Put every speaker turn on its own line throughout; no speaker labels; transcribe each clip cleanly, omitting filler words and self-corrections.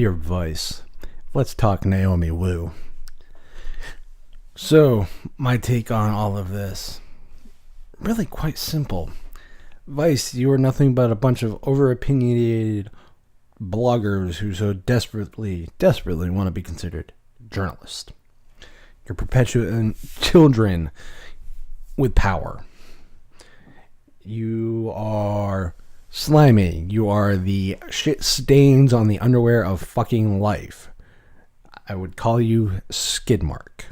Dear Vice, let's talk Naomi Wu. So, my take on all of this, really quite simple. Vice, you are nothing but a bunch of over-opinionated bloggers who so desperately want to be considered journalists. You're perpetuating children with power. You are slimy. You are the shit stains on the underwear of fucking life. I would call you skid mark.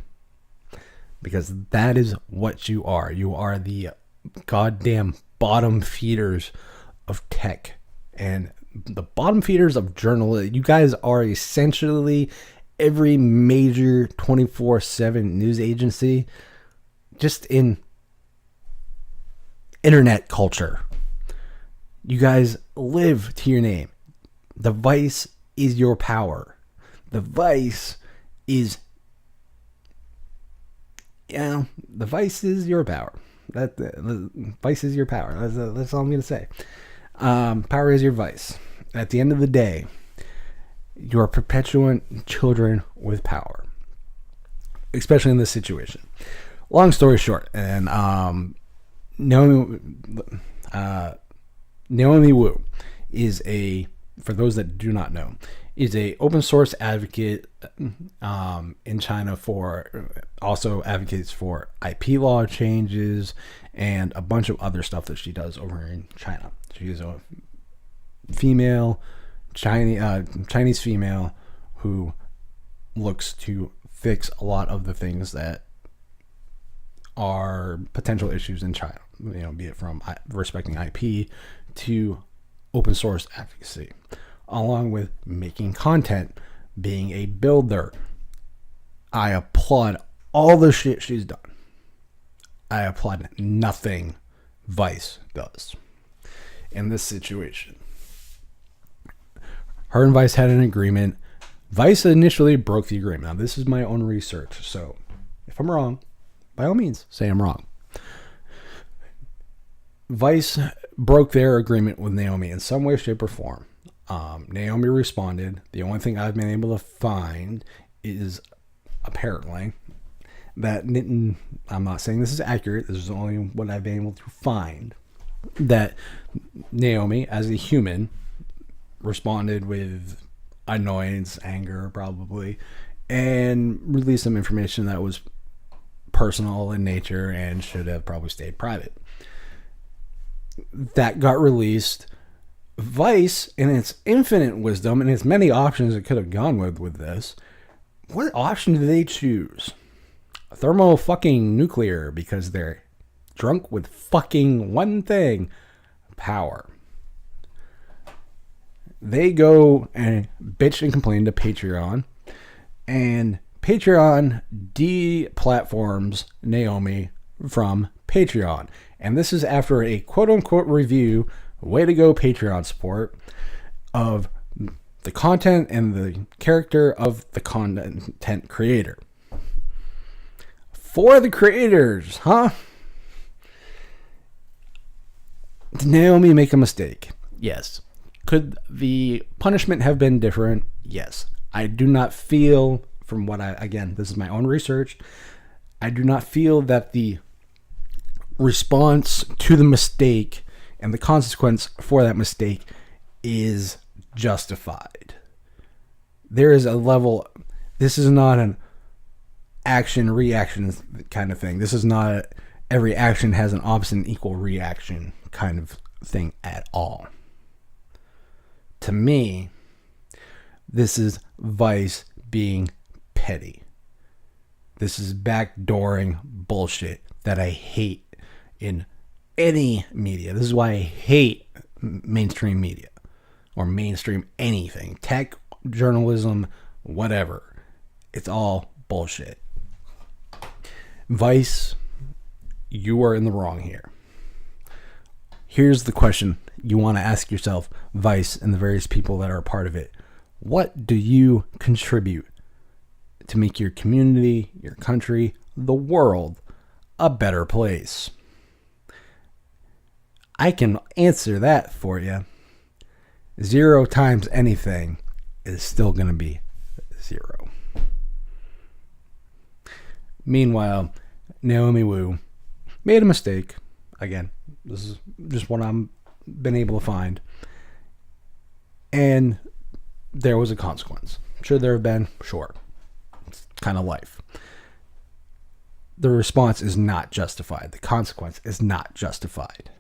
Because that is what you are. You are the goddamn bottom feeders of tech. And the bottom feeders of journalism. You guys are essentially every major 24/7 news agency just in internet culture. You guys live to your name. The Vice is your power. The Vice is the Vice is your power. The Vice is your power. That's all I'm going to say. Power is your Vice. At the end of the day, you are perpetuating children with power, especially in this situation. Long story short, and Naomi Wu is for those that do not know, is a open source advocate in China also advocates for IP law changes and a bunch of other stuff that she does over in China. She is a Chinese female who looks to fix a lot of the things that are potential issues in China, be it from respecting IP to open source advocacy, along with making content, being a builder. I applaud all the shit she's done. I applaud nothing Vice does in this situation. Her and Vice had an agreement. Vice initially broke the agreement. Now, this is my own research, so if I'm wrong, by all means, say I'm wrong. Vice broke their agreement with Naomi in some way, shape, or form. Naomi responded. The only thing I've been able to find is apparently that, I'm not saying this is accurate, this is only what I've been able to find, that Naomi, as a human, responded with annoyance, anger, probably, and released some information that was personal in nature and should have probably stayed private. That got released. Vice, in its infinite wisdom and its many options it could have gone with this, what option do they choose? Thermo fucking nuclear, because they're drunk with fucking one thing: power. They go and bitch and complain to Patreon, and Patreon deplatforms Naomi from Patreon. And this is after a quote-unquote review, way to go Patreon support, of the content and the character of the content creator. For the creators, huh? Did Naomi make a mistake? Yes. Could the punishment have been different? Yes. I do not feel, from what again, this is my own research, I do not feel that the response to the mistake and the consequence for that mistake is justified. There is a level, this is not an action-reaction kind of thing. This is not every action has an opposite and equal reaction kind of thing at all. To me, this is Vice being petty. This is backdooring bullshit that I hate in any media. This is why I hate mainstream media or mainstream anything. Tech, journalism, whatever. It's all bullshit. Vice, you are in the wrong here. Here's the question you want to ask yourself, Vice, and the various people that are a part of it. What do you contribute to make your community, your country, the world a better place? I can answer that for you. 0 times anything is still going to be 0. Meanwhile, Naomi Wu made a mistake. Again, this is just what I've been able to find. And there was a consequence. Should there have been? Sure. It's kind of life. The response is not justified. The consequence is not justified.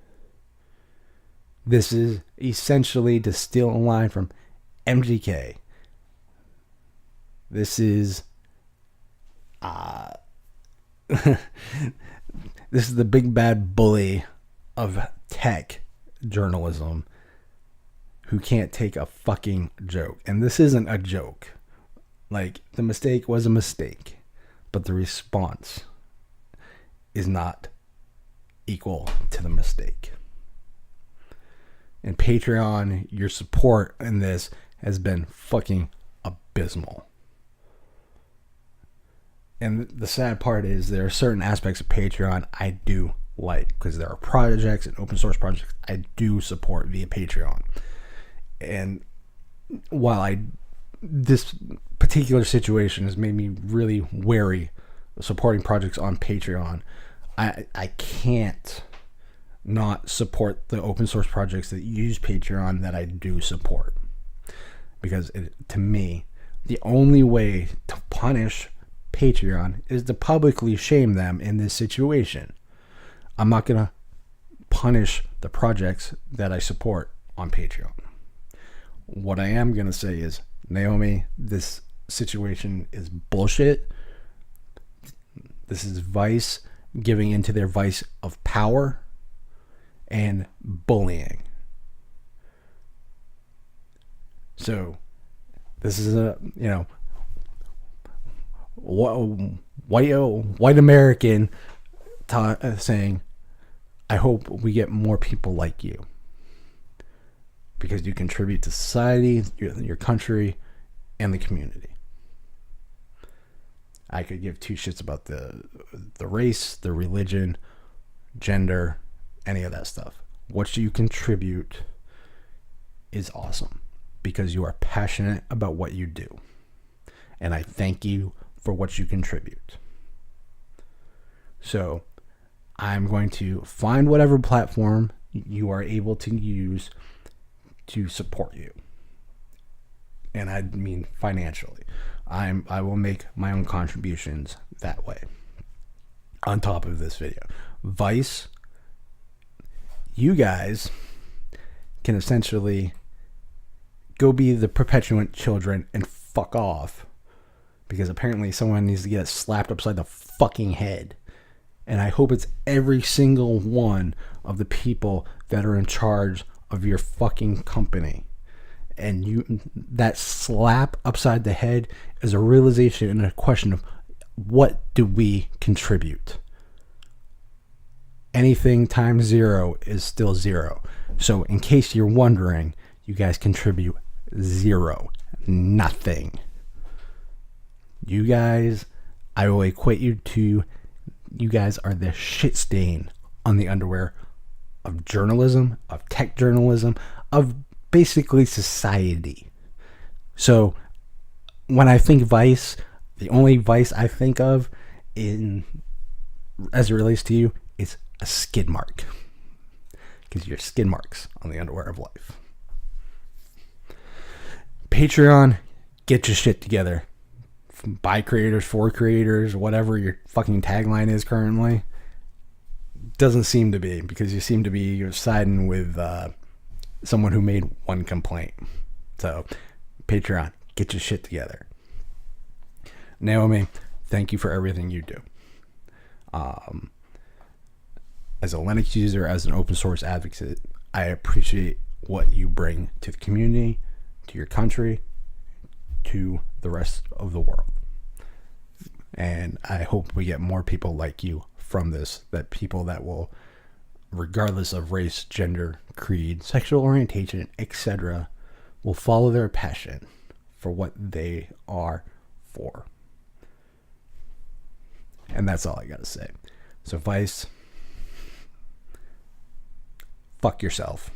This is essentially to steal a line from MGK. This is this is the big bad bully of tech journalism who can't take a fucking joke. And this isn't a joke. Like, the mistake was a mistake, but the response is not equal to the mistake. And Patreon, your support in this has been fucking abysmal. And the sad part is there are certain aspects of Patreon I do like, because there are projects and open source projects I do support via Patreon. And while this particular situation has made me really wary of supporting projects on Patreon, I can't not support the open source projects that use Patreon that I do support. Because to me, the only way to punish Patreon is to publicly shame them in this situation. I'm not going to punish the projects that I support on Patreon. What I am going to say is, Naomi, this situation is bullshit. This is Vice giving into their vice of power and bullying. So this is white American saying, I hope we get more people like you, because you contribute to society, your country, and the community. I could give two shits about the race, the religion, gender, any of that stuff. What you contribute is awesome, because you are passionate about what you do. And I thank you for what you contribute. So I'm going to find whatever platform you are able to use to support you. And I mean financially. I will make my own contributions that way. On top of this video. Vice, you guys can essentially go be the perpetuant children and fuck off. Because apparently someone needs to get slapped upside the fucking head. And I hope it's every single one of the people that are in charge of your fucking company. And that slap upside the head is a realization and a question of, what do we contribute? Anything times 0 is still 0. So in case you're wondering, you guys contribute 0. Nothing. You guys, I will equate you to, you guys are the shit stain on the underwear of journalism, of tech journalism, of basically society. So when I think Vice, the only Vice I think of as it relates to you is a skid mark. Because you're skid marks on the underwear of life. Patreon, get your shit together. By creators, for creators, whatever your fucking tagline is currently. Doesn't seem to be, because you seem to be, you're siding with someone who made one complaint. So, Patreon, get your shit together. Naomi, thank you for everything you do. As a Linux user, as an open source advocate, I appreciate what you bring to the community, to your country, to the rest of the world. And I hope we get more people like you from this, that people that will, regardless of race, gender, creed, sexual orientation, etc., will follow their passion for what they are for. And that's all I gotta say. So Vice, fuck yourself.